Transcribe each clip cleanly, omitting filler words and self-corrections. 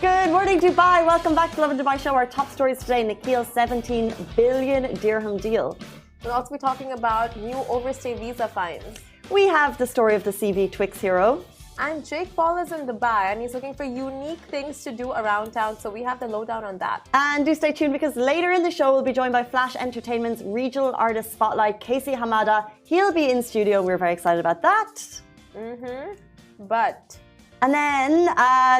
Good morning, Dubai. Welcome back to Lovin Dubai show. Our top stories today: Nakheel's 17 billion dirham deal. We'll also be talking about new overstay visa fines. We have the story of the CV Twix hero. And Jake Paul is in Dubai and he's looking for unique things to do around town. So we have the lowdown on that. And do stay tuned because later in the show we'll be joined by Flash Entertainment's regional artist spotlight, Casey Hamada. He'll be in studio. We're very excited about that. And then,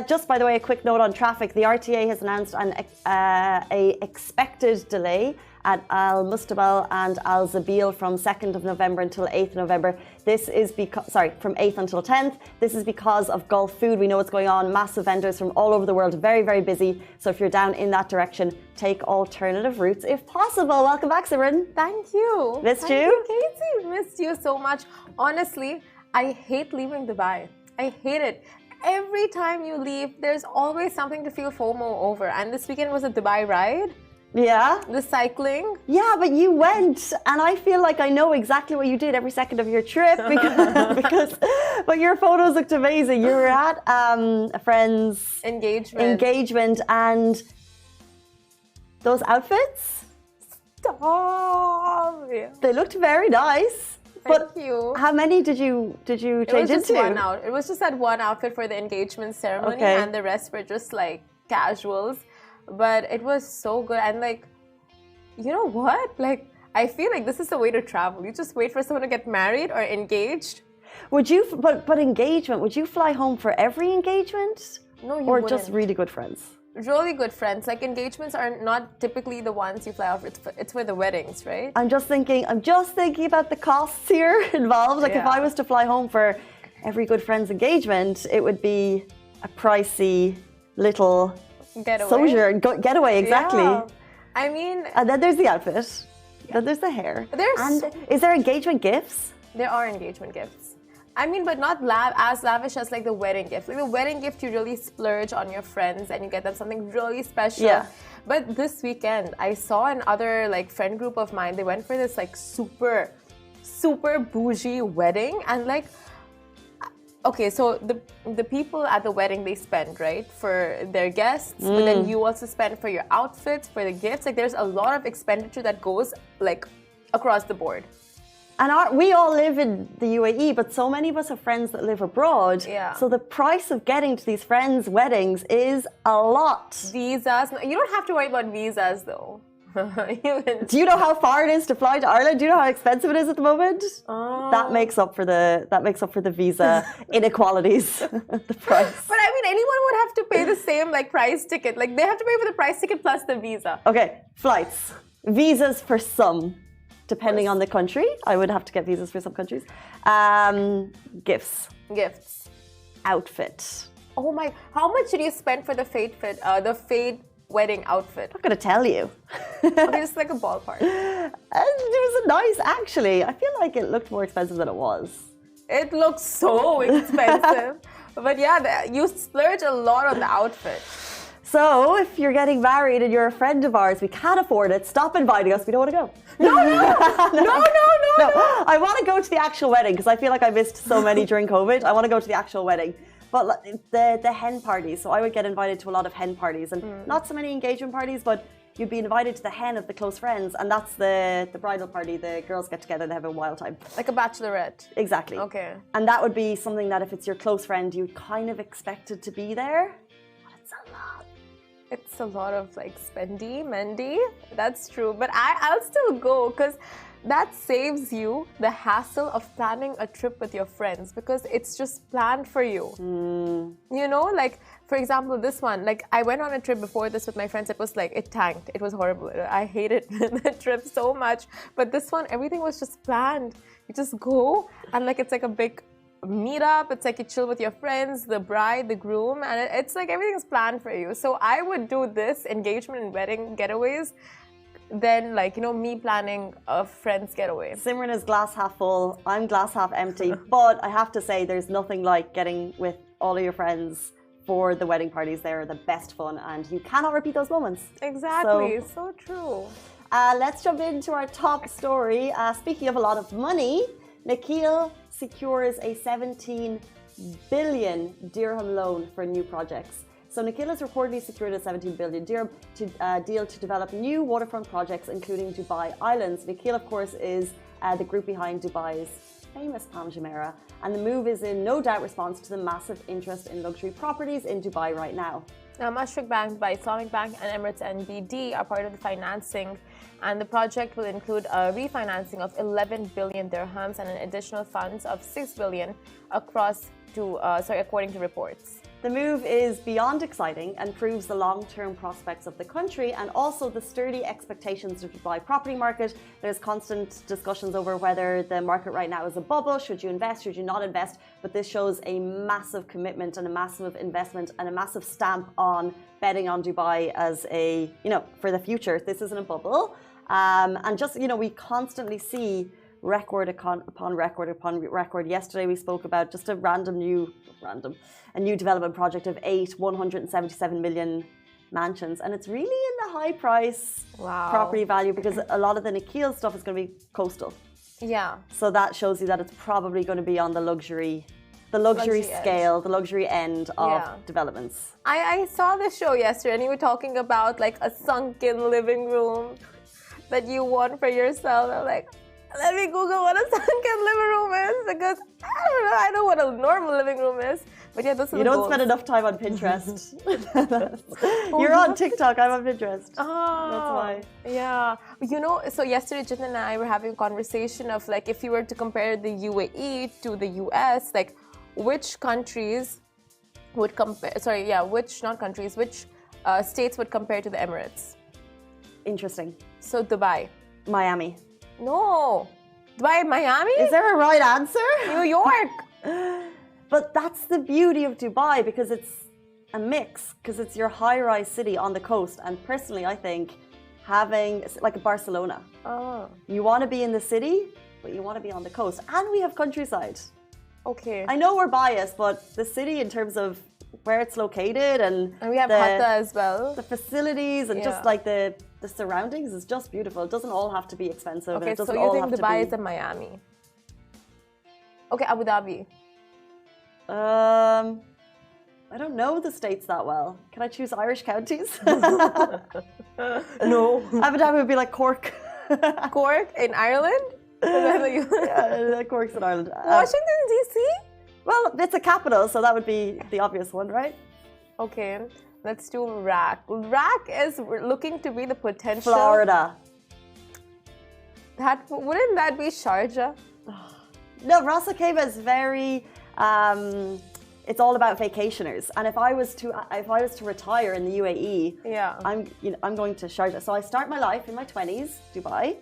just by the way, a quick note on traffic. The RTA has announced a expected delay at Al Mustabal and Al Zabil from 2nd of November until 8th November. This is because, from 8th until 10th. This is because of Gulf food. We know what's going on. Massive vendors from all over the world. Very, very busy. So if you're down in that direction, take alternative routes if possible. Welcome back, Simran. Thank you. Missed you? Katie. Missed you so much. Honestly, I hate leaving Dubai. I hate it. Every time you leave, there's always something to feel FOMO over. And this weekend was a Dubai ride. Yeah. The cycling. Yeah, but you went, and I feel like I know exactly what you did every second of your trip but your photos looked amazing. You were at a friend's engagement, and those outfits. Stop. They looked very nice. Thank you. How many did you change into? It was just one out. It was just that one outfit for the engagement ceremony, and the rest were just like casuals. But it was so good, and like, you know what? Like, I feel like this is the way to travel. You just wait for someone to get married or engaged. Would you? But engagement. Would you fly home for every engagement? No, you wouldn't. Or just really good friends. Really good friends. Like engagements are not typically the ones you fly off. It's for the weddings, right? I'm just thinking about the costs here involved. Like if I was to fly home for every good friend's engagement, it would be a pricey little getaway, exactly. Yeah. I mean, and then there's the outfit. Then there's the hair. Is there engagement gifts? There are engagement gifts. I mean, but not as lavish as like the wedding gift. Like the wedding gift, you really splurge on your friends and you get them something really special. Yeah. But this weekend, I saw another like friend group of mine. They went for this like super, super bougie wedding, and like, okay, so the people at the wedding, they spend, right, for their guests, but then you also spend for your outfits, for the gifts. Like there's a lot of expenditure that goes like across the board. And we all live in the UAE, but so many of us have friends that live abroad. Yeah. So the price of getting to these friends' weddings is a lot. Visas. You don't have to worry about visas, though. Do you know how far it is to fly to Ireland? Do you know how expensive it is at the moment? Oh. That makes up for the visa inequalities. The price. But I mean, anyone would have to pay the same like price ticket. Like they have to pay for the price ticket plus the visa. Okay, flights, visas for some. Depending on the country, I would have to get visas for some countries. Gifts. Outfit. Oh my! How much did you spend for the fade wedding outfit? I'm not gonna tell you. Okay, just like a ballpark. It was nice, actually. I feel like it looked more expensive than it was. It looks so expensive, but yeah, you splurge a lot on the outfit. So, if you're getting married and you're a friend of ours, we can't afford it. Stop inviting us. We don't want to go. No. I want to go to the actual wedding because I feel like I missed so many during COVID. I want to go to the actual wedding. But the hen parties. So I would get invited to a lot of hen parties and not so many engagement parties, but you'd be invited to the hen of the close friends, and that's the bridal party. The girls get together, they have a wild time. Like a bachelorette. Exactly. Okay. And that would be something that if it's your close friend, you kind of expected to be there. But it's a lot. It's a lot of like mendy. That's true. But I'll still go because that saves you the hassle of planning a trip with your friends because it's just planned for you. You know, like for example, this one, like I went on a trip before this with my friends. It was like, it tanked. It was horrible. I hated the trip so much. But this one, everything was just planned. You just go and like, it's like a big meet up. It's like you chill with your friends, the bride, the groom, and it's like everything's planned for you. So I would do this engagement and wedding getaways than like, you know, me planning a friend's getaway. Simran is glass half full, I'm glass half empty. But I have to say there's nothing like getting with all of your friends for the wedding parties. They're the best fun and you cannot repeat those moments. Exactly, so true. Let's jump into our top story. Speaking of a lot of money, Nakheel secures a 17 billion dirham loan for new projects. So Nakheel has reportedly secured a 17 billion dirham deal to develop new waterfront projects, including Dubai Islands. Nakheel, of course, is the group behind Dubai's famous Palm Jumeirah, and the move is in no doubt response to the massive interest in luxury properties in Dubai right now. Mashreq Bank, Dubai Islamic Bank, and Emirates NBD are part of the financing, and the project will include a refinancing of 11 billion dirhams and an additional funds of 6 billion according to reports. The move is beyond exciting and proves the long-term prospects of the country and also the sturdy expectations of the Dubai property market. There's constant discussions over whether the market right now is a bubble. Should you invest? Should you not invest? But this shows a massive commitment and a massive investment and a massive stamp on betting on Dubai as for the future. This isn't a bubble. And just, we constantly see record upon record upon record. Yesterday we spoke about just a new development project of 177 million mansions, and it's really in the high price property value because a lot of the Nakheel stuff is going to be coastal. Yeah. So that shows you that it's probably going to be on the luxury scale, the luxury end of developments. I saw this show yesterday, and you were talking about like a sunken living room that you want for yourself. I'm like, let me Google what a sunken living room is because I know what a normal living room is. But yeah, you don't spend enough time on Pinterest. You're on TikTok, I'm on Pinterest. Oh, that's why. Yeah. So yesterday Jitin and I were having a conversation of like if you were to compare the UAE to the US, like which countries would compare, which states would compare to the Emirates? Interesting. So Dubai. Miami. No. Dubai, Miami? Is there a right answer? New York. But that's the beauty of Dubai because it's a mix, because it's your high-rise city on the coast. And personally, I think having like a Barcelona. Oh. You want to be in the city, but you want to be on the coast. And we have countryside. Okay. I know we're biased, but the city in terms of where it's located and we have Hatta as well. The facilities and just like the surroundings is just beautiful. It doesn't all have to be expensive. Okay, so you think Dubai is in Miami? Okay, Abu Dhabi. I don't know the states that well. Can I choose Irish counties? No. Abu Dhabi would be like Cork. Cork in Ireland? Yeah, Cork's in Ireland. Washington, D.C.? Well, it's a capital, so that would be the obvious one, right? Okay, let's do RAC. RAC is looking to be the potential... Florida. Wouldn't that be Sharjah? No, Ras Al Khaimah is very... it's all about vacationers, and if I was to retire in the UAE, I'm going to Sharjah. So I start my life in my 20s, Dubai,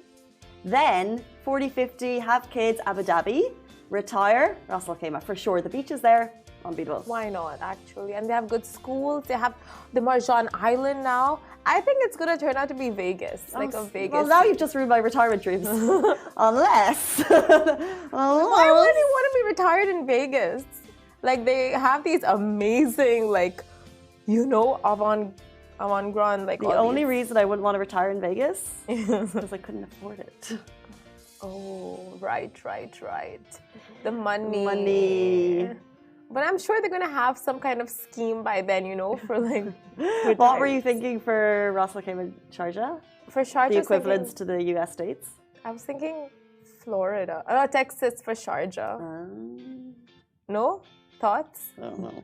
then 40, 50, have kids, Abu Dhabi, retire, Ras Al Khaimah for sure. The beach is there, unbeatable. Why not, actually? And they have good schools. They have the Marjan Island now. I think it's going to turn out to be Vegas, like a Vegas. Well, now you've just ruined my retirement dreams. Unless... Why would you want to be retired in Vegas? Like, they have these amazing, avant-garde, like... The only reason I wouldn't want to retire in Vegas is because I couldn't afford it. Oh, right. The money. Money. But I'm sure they're going to have some kind of scheme by then, for like... What were you thinking for Ras Al Khaimah, Sharjah? For Sharjah, the equivalents to the US states? I was thinking Florida. Texas for Sharjah. No? Thoughts? I don't know.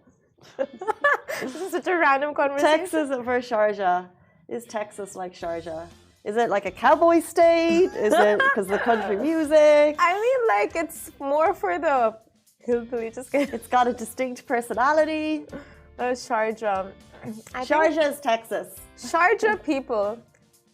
This is such a random conversation. Texas for Sharjah. Is Texas like Sharjah? Is it like a cowboy state? Is it because of the country music? I mean, like, it's more for the hillbilly. It's got a distinct personality. Sharjah. Sharjah is Texas. Sharjah people.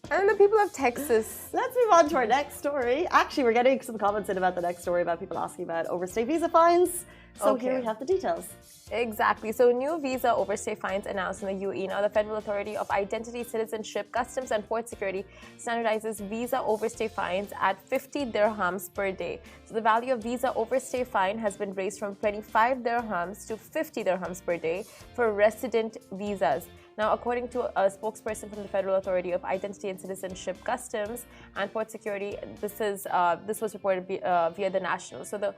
And the people of Texas. Let's move on to our next story. Actually, we're getting some comments in about the next story about people asking about overstay visa fines. So here we have the details. Exactly. So new visa overstay fines announced in the UAE. Now, the Federal Authority of Identity, Citizenship, Customs and Port Security standardizes visa overstay fines at 50 dirhams per day. So the value of visa overstay fine has been raised from 25 dirhams to 50 dirhams per day for resident visas. Now, according to a spokesperson from the Federal Authority of Identity and Citizenship, Customs and Port Security, this was reported via the National. So the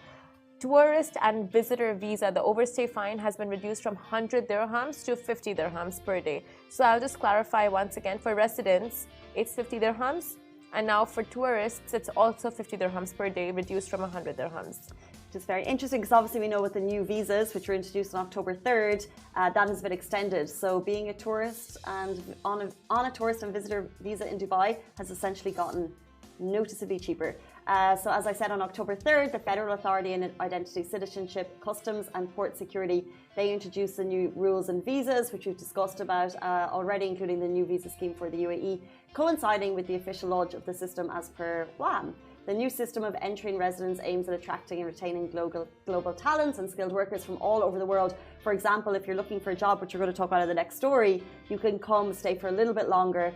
tourist and visitor visa, the overstay fine has been reduced from 100 dirhams to 50 dirhams per day. So I'll just clarify once again, for residents, it's 50 dirhams. And now for tourists, it's also 50 dirhams per day, reduced from 100 dirhams. Which is very interesting because obviously we know with the new visas, which were introduced on October 3rd, that has been extended. So being a tourist and on a tourist and visitor visa in Dubai has essentially gotten noticeably cheaper. So as I said, on October 3rd, the Federal Authority in Identity, Citizenship, Customs and Port Security, they introduced the new rules and visas, which we've discussed about already, including the new visa scheme for the UAE, coinciding with the official launch of the system as per WAM. The new system of entering residence aims at attracting and retaining global talents and skilled workers from all over the world. For example, if you're looking for a job, which you're going to talk about in the next story, you can come stay for a little bit longer.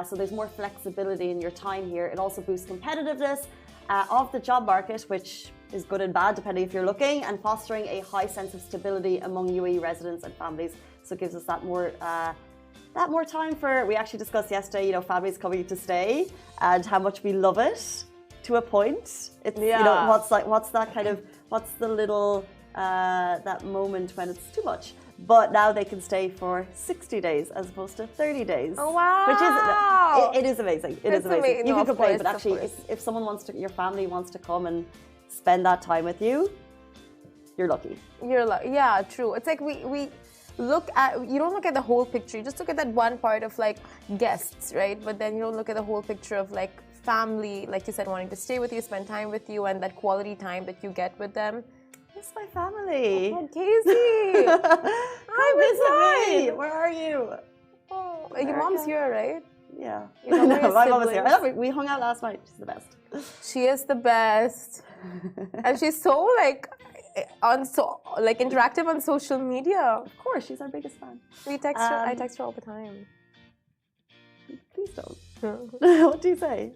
So there's more flexibility in your time here. It also boosts competitiveness of the job market, which is good and bad depending if you're looking, and fostering a high sense of stability among UAE residents and families. So it gives us that more time for, we actually discussed yesterday, families coming to stay and how much we love it. To a point, it's what's the little that moment when it's too much. But now they can stay for 60 days as opposed to 30 days. Oh wow! Which is it is amazing. It is amazing. You can complain, but actually, if someone your family wants to come and spend that time with you, you're lucky. Yeah, true. It's like we look at, you don't look at the whole picture. You just look at that one part of like guests, right? But then you don't look at the whole picture of like family, like you said, wanting to stay with you, spend time with you, and that quality time that you get with them. It's my family. Oh, Casey. Hi, visit me. Where are you? Oh, your mom's here, right? Yeah. No, my mom is here. I love it. We hung out last night. She's the best. She is the best. And she's so interactive on social media. Of course, she's our biggest fan. We text her. I text her all the time. Please don't. What do you say?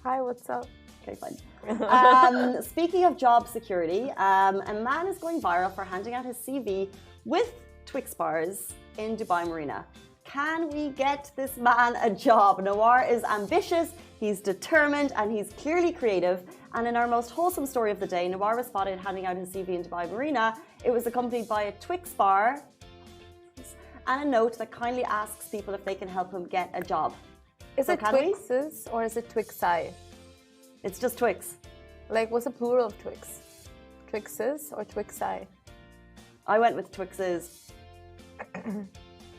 Hi, what's up? Okay, fine. Speaking of job security, a man is going viral for handing out his CV with Twix bars in Dubai Marina. Can we get this man a job? Nawar is ambitious, he's determined, and he's clearly creative. And in our most wholesome story of the day, Nawar was spotted handing out his CV in Dubai Marina. It was accompanied by a Twix bar and a note that kindly asks people if they can help him get a job. Is it Twixes or is it Twixi? It's just Twix. Like, what's the plural of Twix? Twixes or Twixi? I went with Twixes.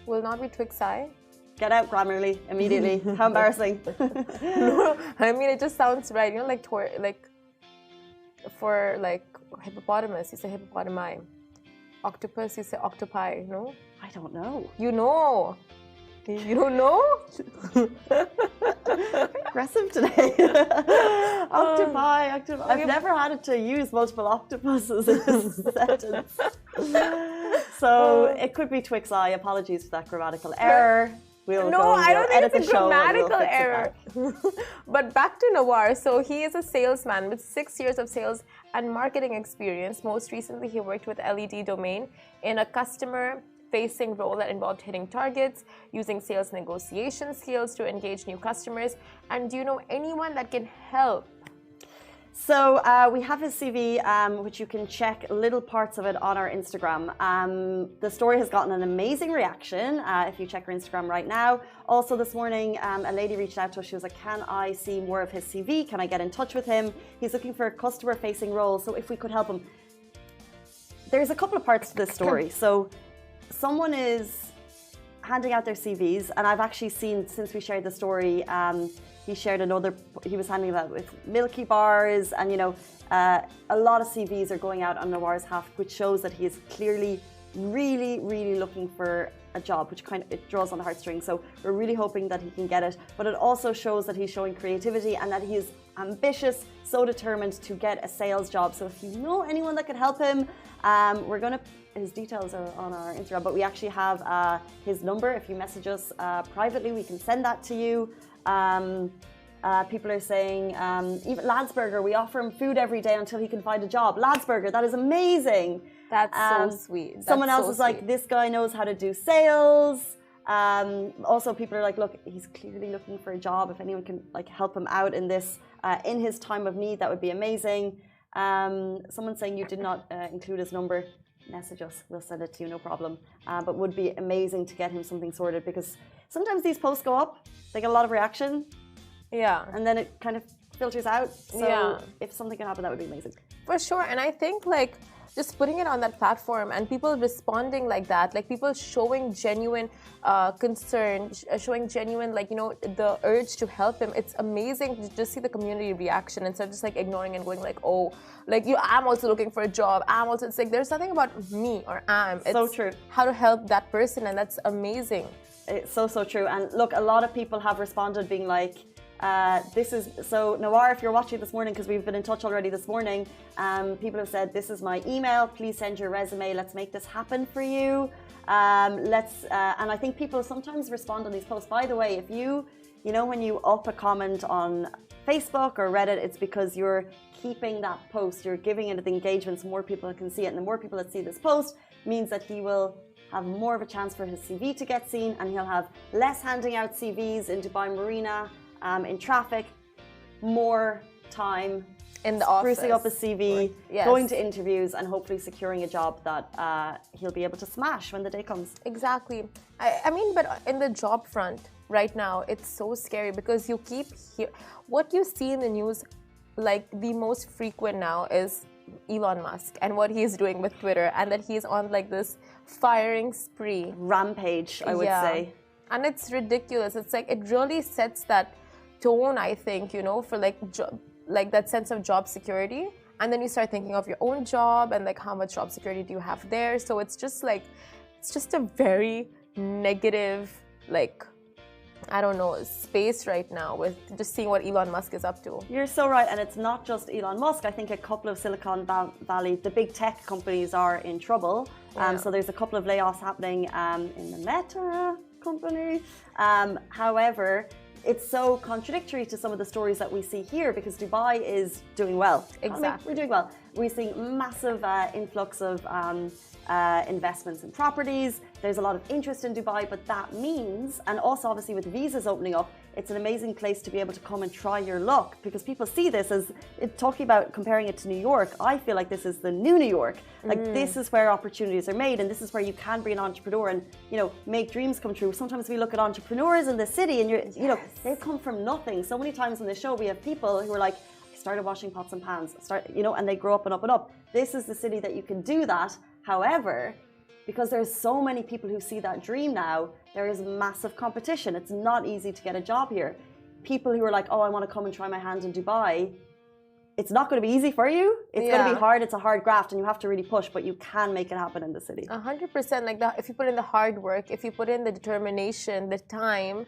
Will not be Twixi? Get out, Grammarly, immediately. How embarrassing. No, I mean, it just sounds right. You know, like for hippopotamus, you say hippopotami. Octopus, you say octopi, no? I don't know. You know. You don't know? Aggressive today. Octopi. I've never had to use multiple octopuses in a sentence. So it could be Twixi. Apologies for that grammatical error. I don't think it's a grammatical error. But back to Nawar. So he is a salesman with 6 years of sales and marketing experience. Most recently, he worked with LED Domain in a customer-facing role that involved hitting targets, using sales negotiation skills to engage new customers. And do you know anyone that can help? So we have his CV, which you can check little parts of it on our Instagram. The story has gotten an amazing reaction if you check our Instagram right now. Also this morning, a lady reached out to us. She was like, can I see more of his CV? Can I get in touch with him? He's looking for a customer-facing role, so if we could help him. There's a couple of parts to this story. So someone is handing out their CVs, and I've actually seen, since we shared the story, he shared he was handing that with Milky Bars, and a lot of CVs are going out on Nawar's half, which shows that he is clearly really, really looking for a job, which it draws on the heartstrings. So we're really hoping that he can get it, but it also shows that he's showing creativity and that he is ambitious, so determined to get a sales job. So if you know anyone that could help him, his details are on our Instagram, but we actually have his number. If you message us privately, we can send that to you. People are saying, even Ladsberger, we offer him food every day until he can find a job. Ladsberger, that is amazing. That's so sweet. Someone else is like, this guy knows how to do sales. Also, people are like, look, he's clearly looking for a job. If anyone can help him out in this, in his time of need, that would be amazing. Someone saying you did not include his number. Message us. We'll send it to you, no problem. But would be amazing to get him something sorted because sometimes these posts go up, they get a lot of reaction. Yeah. And then it kind of filters out. So Yeah. if something can happen, that would be amazing. For sure. And I think like just putting it on that platform and people responding like that, like people showing genuine concern, showing genuine, like, you know, the urge to help him. It's amazing to just see the community reaction instead of just like ignoring and going like, oh, like you, I'm also looking for a job. I'm also, it's like there's nothing about me or it's so true. How to help that person, and that's amazing. It's so true. And look, a lot of people have responded being like, this is so Nawar, if you're watching this morning, because we've been in touch already this morning, people have said this is my email, please send your resume, let's make this happen for you. And I think people sometimes respond on these posts. By the way, if you know when you up a comment on Facebook or Reddit, it's because you're keeping that post, you're giving it the engagement so more people can see it, and the more people that see this post means that he will have more of a chance for his CV to get seen, and he'll have less handing out CVs in Dubai Marina, in traffic, more time in the office, sprucing up his CV, yes, going to interviews, and hopefully securing a job that he'll be able to smash when the day comes. Exactly. I mean, but in the job front right now, it's so scary because you keep what you see in the news, like the most frequent now is Elon Musk and what he's doing with Twitter, and that he's on like this firing spree. Rampage, I would say. And it's ridiculous. It's like it really sets that tone, I think, you know, for like that sense of job security. And then you start thinking of your own job and like how much job security do you have there. So it's just like, it's just a very negative, like, I don't know, space right now with just seeing what Elon Musk is up to. You're so right. And it's not just Elon Musk. I think a couple of Silicon Valley, the big tech companies are in trouble. So there's a couple of layoffs happening in the Meta company. However, it's so contradictory to some of the stories that we see here because Dubai is doing well. Exactly. We're doing well. We're seeing massive influx of investments in properties. There's a lot of interest in Dubai, but that means, and also obviously with visas opening up, it's an amazing place to be able to come and try your luck because people see this as, talking about comparing it to New York, I feel like this is the new New York. Like this is where opportunities are made and this is where you can be an entrepreneur and, you know, make dreams come true. Sometimes we look at entrepreneurs in the city and you know, they've come from nothing. So many times on the show we have people who are like, I started washing pots and pans, you know, and they grow up and up and up. This is the city that you can do that. However, because there's so many people who see that dream now, there is massive competition. It's not easy to get a job here. People who are like, oh, I want to come and try my hand in Dubai, it's not going to be easy for you. It's going to be hard. It's a hard graft and you have to really push, but you can make it happen in the city. 100%. Like that, if you put in the hard work, if you put in the determination, the time,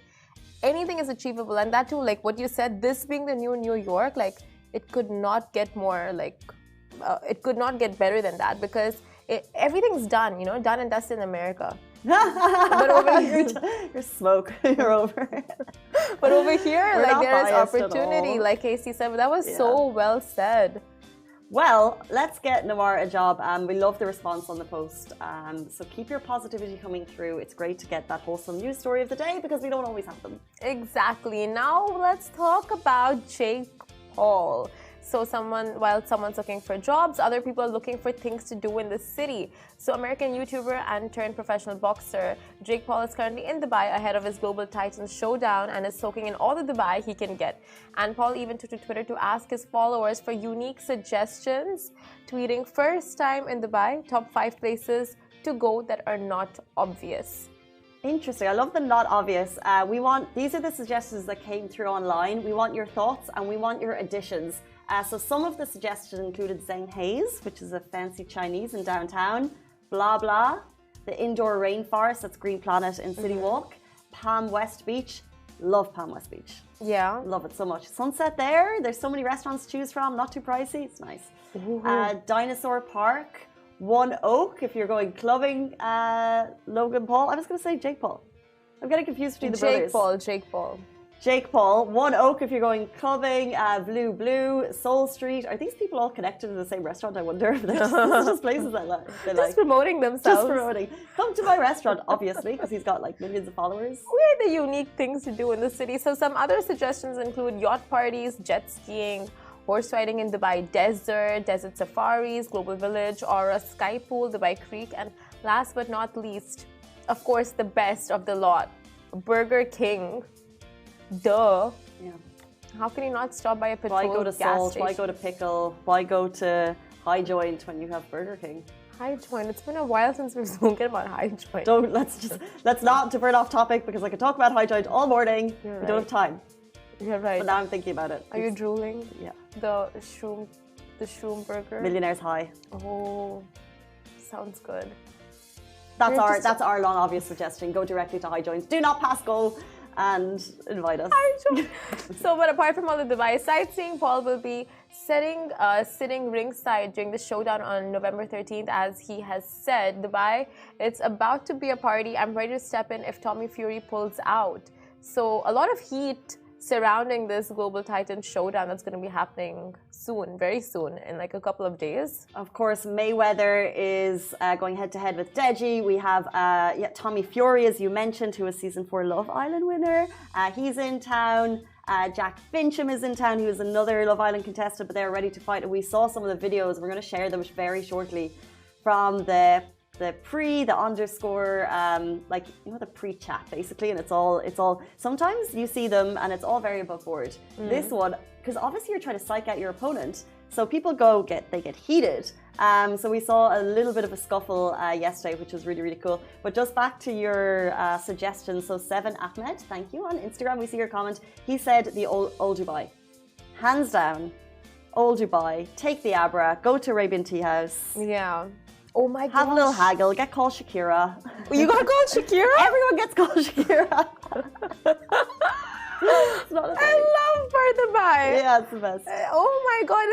anything is achievable. And that too, like what you said, this being the new New York, like it could not get more like, it could not get better than that because everything's done, you know, done and dusted in America. But over here, you're smoke. You're over. But over here, like there is opportunity, like Casey said. But that was so well said. Well, let's get Nawar a job. We love the response on the post. So keep your positivity coming through. It's great to get that wholesome news story of the day because we don't always have them. Exactly. Now let's talk about Jake Paul. So while someone's looking for jobs, other people are looking for things to do in the city. So American YouTuber and turned professional boxer Jake Paul is currently in Dubai ahead of his Global Titans showdown and is soaking in all the Dubai he can get. And Paul even took to Twitter to ask his followers for unique suggestions, tweeting first time in Dubai, top 5 places to go that are not obvious. Interesting. I love the not obvious. These are the suggestions that came through online. We want your thoughts and we want your additions. So some of the suggestions included Zheng Hei's, which is a fancy Chinese in downtown, Blah Blah, the indoor rainforest, that's Green Planet in City Walk, Palm West Beach, love Palm West Beach. Yeah. Love it so much. Sunset there's so many restaurants to choose from, not too pricey, it's nice. Dinosaur Park, One Oak, if you're going clubbing, Logan Paul, I was going to say Jake Paul. I'm getting confused between the brothers. Jake Paul, One Oak if you're going clubbing, Blue, Soul Street. Are these people all connected in the same restaurant? I wonder if they're just places they like. Just promoting themselves. Just promoting. Come to my restaurant, obviously, because he's got like millions of followers. Where are the unique things to do in the city? So some other suggestions include yacht parties, jet skiing, horse riding in Dubai desert safaris, global village, Aura sky pool, Dubai Creek, and last but not least, of course, the best of the lot, Burger King. Duh. Yeah. How can you not stop by a petrol Why go to gas Salt? station? Why go to Pickle? Why go to High Joint when you have Burger King? High Joint. It's been a while since we've spoken about High Joint. Let's not divert off topic because I could talk about High Joint all morning. You're We don't have time. You're right. But now I'm thinking about it. Are you drooling? Yeah. The shroom burger. Millionaire's High. Oh, sounds good. That's our long obvious suggestion. Go directly to High Joint. Do not pass go and invite us. So, but apart from all the Dubai sightseeing, Paul will be sitting ringside during the showdown on November 13th. As he has said, Dubai, it's about to be a party. I'm ready to step in if Tommy Fury pulls out. So a lot of heat surrounding this global titan showdown that's going to be happening soon, very soon, in like a couple of days. Of course, Mayweather is going head-to-head with Deji. We have Tommy Fury, as you mentioned, who is season 4 Love Island winner. He's in town. Jack Fincham is in town. He was another Love Island contestant, but they're ready to fight. And we saw some of the videos. We're going to share them very shortly from the underscore, the pre-chat basically, and it's all. Sometimes you see them and it's all very above board. This one, because obviously you're trying to psych out your opponent, so people get heated. So we saw a little bit of a scuffle yesterday, which was really, really cool. But just back to your suggestion. So Seven Ahmed, thank you on Instagram. We see your comment. He said the old Dubai, hands down, old Dubai. Take the Abra, go to Arabian Tea House. Yeah. Oh my god. Have a little haggle, get called Shakira. You got called Shakira? Everyone gets called Shakira. I love Bar Dubai. Yeah, it's the best. Oh my god.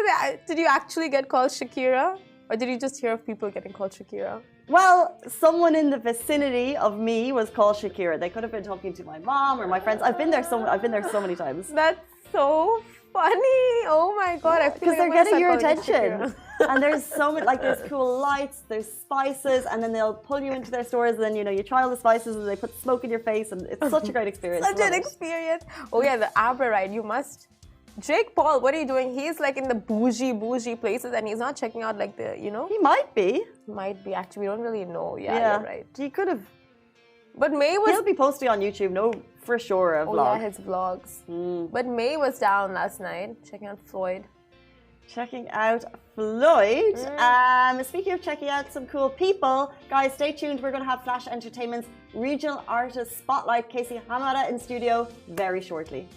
Did you actually get called Shakira? Or did you just hear of people getting called Shakira? Well, someone in the vicinity of me was called Shakira. They could have been talking to my mom or my friends. I've been there so many times. That's so funny. Oh my god. I feel because like they're getting your attention. And there's so many, there's cool lights, there's spices, and then they'll pull you into their stores, and then you try all the spices, and they put smoke in your face, and it's such a great experience. Such an experience. Oh yeah, the Abra ride. You must. Jake Paul, what are you doing? He's like in the bougie places, and he's not checking out like the, He might be. Might be, actually. We don't really know. Yeah, you're right. He could have. But He'll be posting on YouTube, for sure, a vlog. Oh yeah, his vlogs. But May was down last night, checking out Floyd. Checking out Floyd. Speaking of checking out some cool people, guys, stay tuned. We're going to have Flash Entertainment's Regional Artist Spotlight, Casey Hamada, in studio very shortly.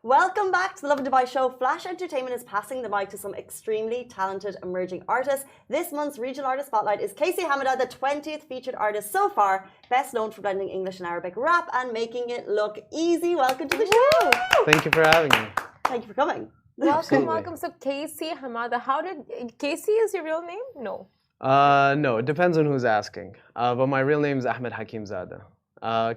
Welcome back to the Lovin Dubai show. Flash Entertainment is passing the mic to some extremely talented emerging artists. This month's regional artist spotlight is Casey Hamada, the 20th featured artist so far, best known for blending English and Arabic rap and making it look easy. Welcome to the show. Thank you for having me. Thank you for coming. Welcome. So Casey Hamada, Casey is your real name? No. No, it depends on who's asking. But my real name is Ahmed Hakimzadeh.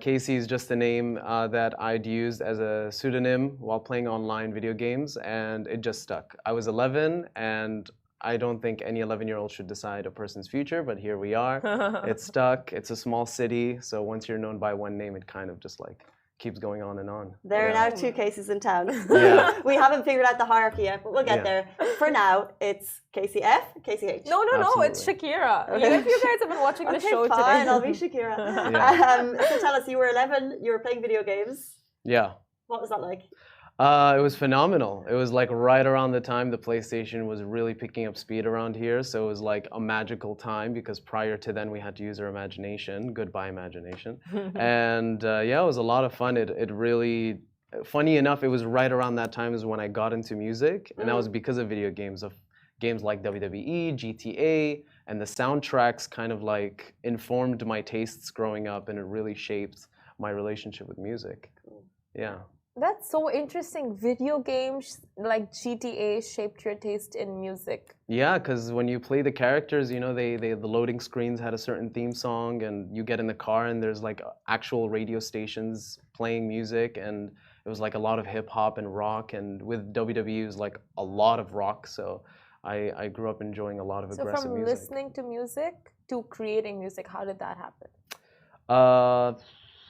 Casey is just a name that I'd used as a pseudonym while playing online video games, and it just stuck. I was 11, and I don't think any 11-year-old should decide a person's future, but here we are. It stuck. It's a small city, so once you're known by one name, it kind of just like keeps going on and on. There are now two Cases in town. Yeah. We haven't figured out the hierarchy yet, but we'll get there. For now, it's Casey F, Casey H. No, Absolutely. it's Shakira. Okay. If you guys have been watching the show fine, today. I'll be Shakira. So tell us, you were 11, you were playing video games. Yeah. What was that like? It was phenomenal. It was like right around the time the PlayStation was really picking up speed around here. So it was like a magical time because prior to then we had to use our imagination. Goodbye, imagination. And yeah, it was a lot of fun. It really, funny enough, it was right around that time is when I got into music. And that was because of video games, of games like WWE, GTA, and the soundtracks kind of like informed my tastes growing up, and it really shaped my relationship with music. Yeah. That's so interesting. Video games like GTA shaped your taste in music. Yeah, because when you play the characters, you know, the loading screens had a certain theme song, and you get in the car and there's like actual radio stations playing music, and it was like a lot of hip hop and rock, and with WWE it was like a lot of rock. So I grew up enjoying a lot of aggressive music. So from listening to music to creating music, how did that happen?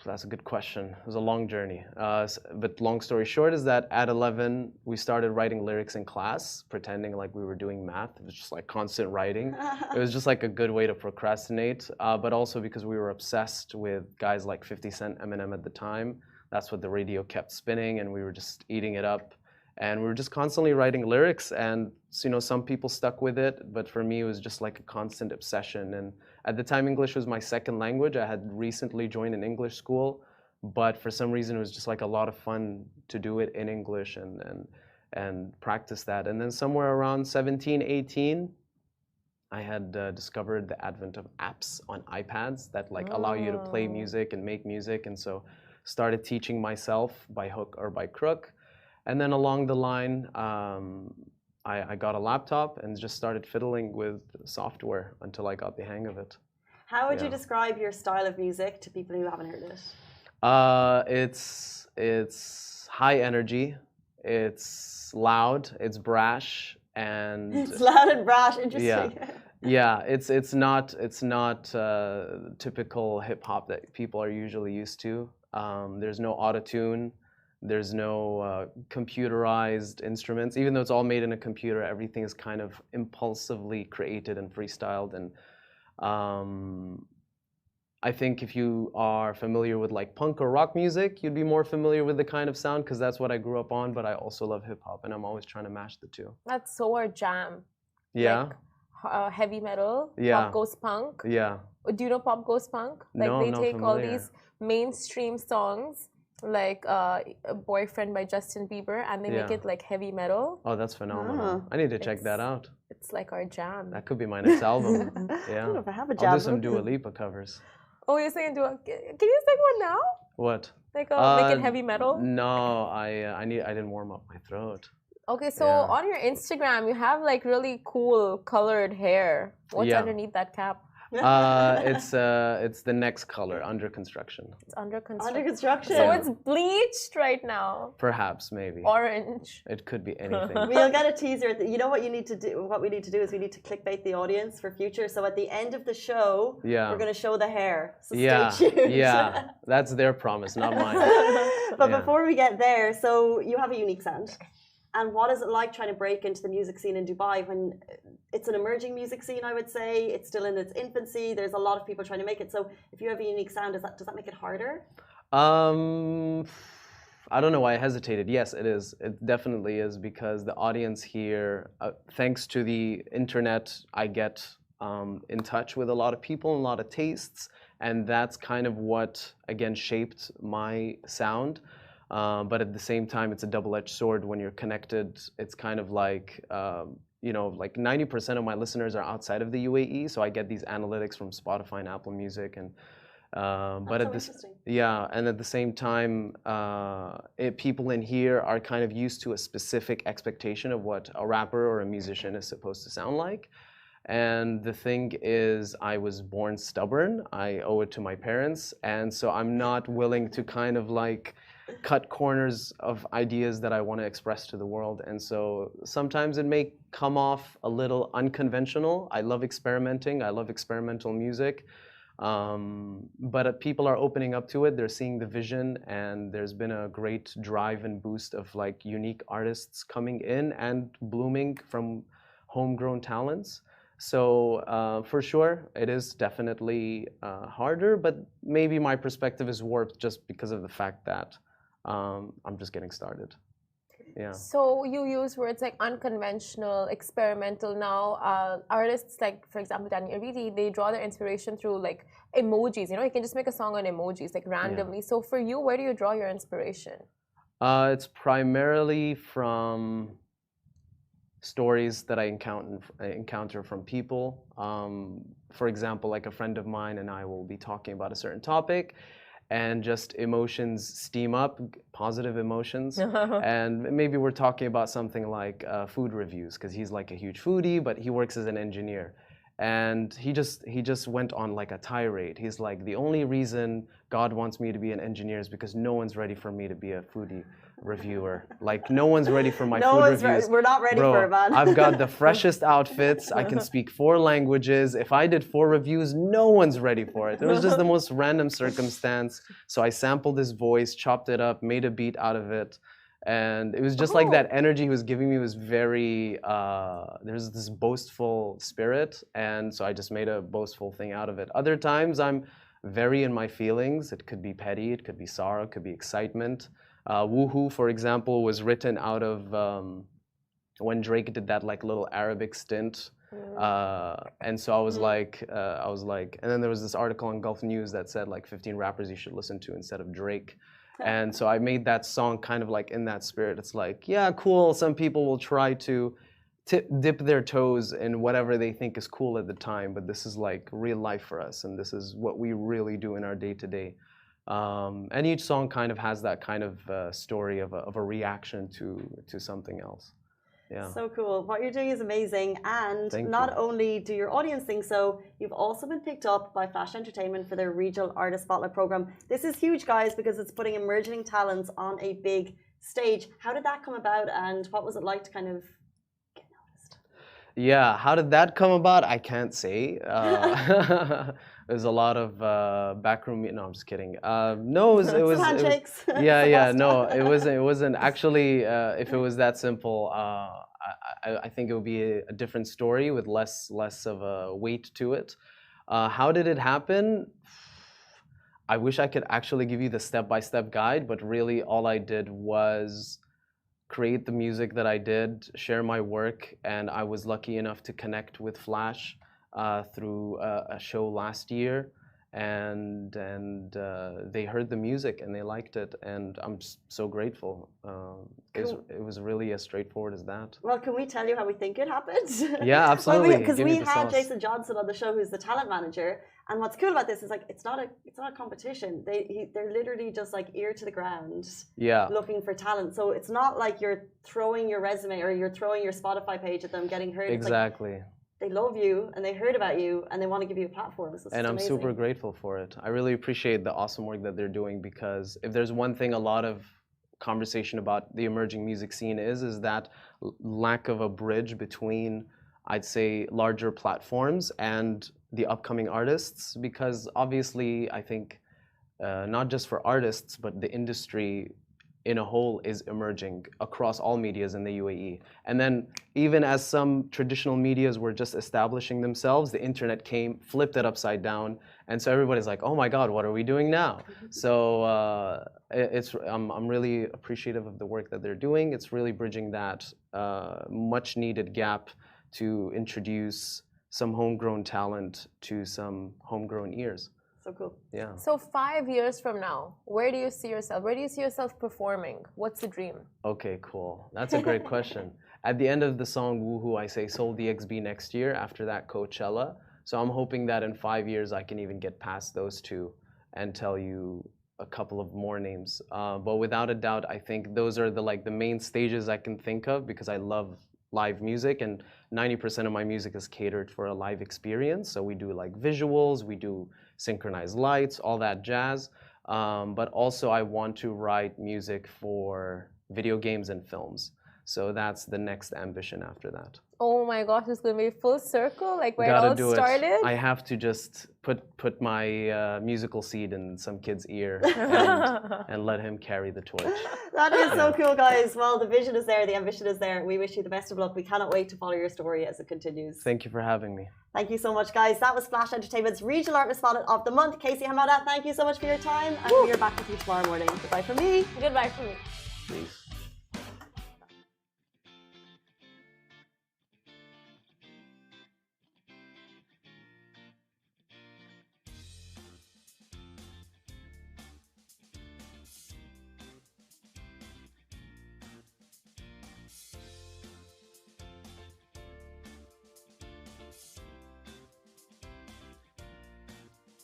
That's a good question. It was a long journey. But long story short is that at 11, we started writing lyrics in class, pretending like we were doing math. It was just like constant writing. It was just like a good way to procrastinate, but also because we were obsessed with guys like 50 Cent, Eminem at the time. That's what the radio kept spinning, and we were just eating it up. And we were just constantly writing lyrics, and you know, some people stuck with it, but for me it was just like a constant obsession. And at the time, English was my second language. I had recently joined an English school, but for some reason it was just like a lot of fun to do it in English and practice that. And then somewhere around 17, 18, I had discovered the advent of apps on iPads that like allow you to play music and make music, and so started teaching myself by hook or by crook. And then along the line, I got a laptop and just started fiddling with software until I got the hang of it. How would you describe your style of music to people who haven't heard it? It's high energy, it's loud, it's brash, and it's loud and brash. Interesting. Yeah, it's not typical hip hop that people are usually used to. There's no autotune. There's no computerized instruments. Even though it's all made in a computer, everything is kind of impulsively created and freestyled. And I think if you are familiar with like punk or rock music, you'd be more familiar with the kind of sound, because that's what I grew up on. But I also love hip hop, and I'm always trying to mash the two. That's so our jam. Yeah. Like, heavy metal, Yeah. pop goes punk. Yeah. Do you know pop goes punk? Like No, they I'm not take all familiar. these mainstream songs, like a Boyfriend by Justin Bieber, and they make it like heavy metal. Oh, that's phenomenal. I need to check that out. It's like our jam. That could be my next album. Yeah. I don't know if I have a jam. I'll do some Dua Lipa covers. Oh, you're saying can you sing one now? What? Like make it heavy metal? No, I didn't warm up my throat. Okay, so on your Instagram, you have like really cool colored hair. What's underneath that cap? It's the next color, under construction. It's under construction. Under construction. So it's bleached right now. Perhaps, maybe. Orange. It could be anything. We'll get a teaser. You know what you need to do? What we need to do is we need to clickbait the audience for future. So at the end of the show, we're going to show the hair. So stay tuned. Yeah, that's their promise, not mine. But before we get there, so you have a unique sound. And what is it like trying to break into the music scene in Dubai when it's an emerging music scene, I would say? It's still in its infancy. There's a lot of people trying to make it. So if you have a unique sound, does that make it harder? I don't know why I hesitated. Yes, it is. It definitely is, because the audience here, thanks to the internet, I get in touch with a lot of people and a lot of tastes. And that's kind of what, again, shaped my sound. But at the same time, it's a double-edged sword when you're connected. It's kind of like, like 90% of my listeners are outside of the UAE, so I get these analytics from Spotify and Apple Music, and but That's at so this, interesting. yeah, and at the same time, people in here are kind of used to a specific expectation of what a rapper or a musician is supposed to sound like. And the thing is, I was born stubborn. I owe it to my parents. And so I'm not willing to kind of like cut corners of ideas that I want to express to the world. And so sometimes it may come off a little unconventional. I love experimenting. I love experimental music. But people are opening up to it. They're seeing the vision, and there's been a great drive and boost of like unique artists coming in and blooming from homegrown talents. So for sure, it is definitely harder, but maybe my perspective is warped just because of the fact that I'm just getting started. Yeah. So you use words like unconventional, experimental. Now, artists like, for example, Danny Aridi, they draw their inspiration through like emojis. You know, you can just make a song on emojis, like randomly. So for you, where do you draw your inspiration? It's primarily from stories that I encounter from people. For example, like a friend of mine and I will be talking about a certain topic, and just emotions steam up, positive emotions. And maybe we're talking about something like food reviews, because he's like a huge foodie, but he works as an engineer. And he just went on like a tirade. He's like, the only reason God wants me to be an engineer is because no one's ready for me to be a foodie reviewer. Like no one's ready for my food reviews. We're not ready for it, man. I've got the freshest outfits. I can speak 4 languages. If I did 4 reviews, no one's ready for it. It was just the most random circumstance. So I sampled his voice, chopped it up, made a beat out of it. And it was just like that energy he was giving me was very, there's this boastful spirit. And so I just made a boastful thing out of it. Other times I'm very in my feelings. It could be petty, it could be sorrow, it could be excitement. Woohoo, for example, was written out of when Drake did that like little Arabic stint. And so I was like, and then there was this article on Gulf News that said like 15 rappers you should listen to instead of Drake. And so I made that song kind of like in that spirit. It's like, yeah, cool. Some people will try to dip their toes in whatever they think is cool at the time, but this is like real life for us, and this is what we really do in our day to day. And each song kind of has that kind of story of a reaction to something else. Yeah. So cool. What you're doing is amazing. And not only do your audience think so, you've also been picked up by Flash Entertainment for their Regional Artist Spotlight program. This is huge, guys, because it's putting emerging talents on a big stage. How did that come about, and what was it like to kind of get noticed? Yeah, how did that come about? I can't say. There's a lot of backroom. No, I'm just kidding. No, it was handshakes. Yeah. No, it wasn't actually. If it was that simple, I think it would be a different story with less of a weight to it. How did it happen? I wish I could actually give you the step-by-step guide, but really all I did was create the music that I did, share my work, and I was lucky enough to connect with Flash through a show last year, and they heard the music and they liked it, and I'm so grateful. It was really as straightforward as that. Well, can we tell you how we think it happened? Yeah, absolutely. Because we had Jason Johnson on the show, who's the talent manager, and what's cool about this is like it's not a competition. They're literally just like ear to the ground, looking for talent. So it's not like you're throwing your resume or you're throwing your Spotify page at them getting heard. Exactly. They love you and they heard about you and they want to give you a platform. So and I'm super grateful for it. I really appreciate the awesome work that they're doing, because if there's one thing a lot of conversation about the emerging music scene is that lack of a bridge between, I'd say, larger platforms and the upcoming artists, because obviously I think not just for artists, but the industry in a whole is emerging across all medias in the UAE. And then even as some traditional medias were just establishing themselves, the internet came, flipped it upside down. And so everybody's like, oh my God, what are we doing now? So I'm really appreciative of the work that they're doing. It's really bridging that much needed gap to introduce some homegrown talent to some homegrown ears. So cool. Yeah. So 5 years from now, where do you see yourself? Where do you see yourself performing? What's the dream? Okay, cool. That's a great question. At the end of the song Woohoo, I say Soul DXB next year. After that, Coachella. So I'm hoping that in 5 years I can even get past those two and tell you a couple of more names. But without a doubt, I think those are the main stages I can think of because I love live music and 90% of my music is catered for a live experience. So we do like visuals, we do synchronized lights, all that jazz. But also I want to write music for video games and films. So that's the next ambition after that. Oh my gosh, it's going to be full circle, like where Gotta it all do started? I have to just put my musical seed in some kid's ear and let him carry the torch. That is so cool, guys. Well, the vision is there, the ambition is there. We wish you the best of luck. We cannot wait to follow your story as it continues. Thank you for having me. Thank you so much, guys. That was Splash Entertainment's Regional Art Respondent of the Month, Casey Hamada. Thank you so much for your time. And we are back with you tomorrow morning. Goodbye from me. Goodbye from me. Peace.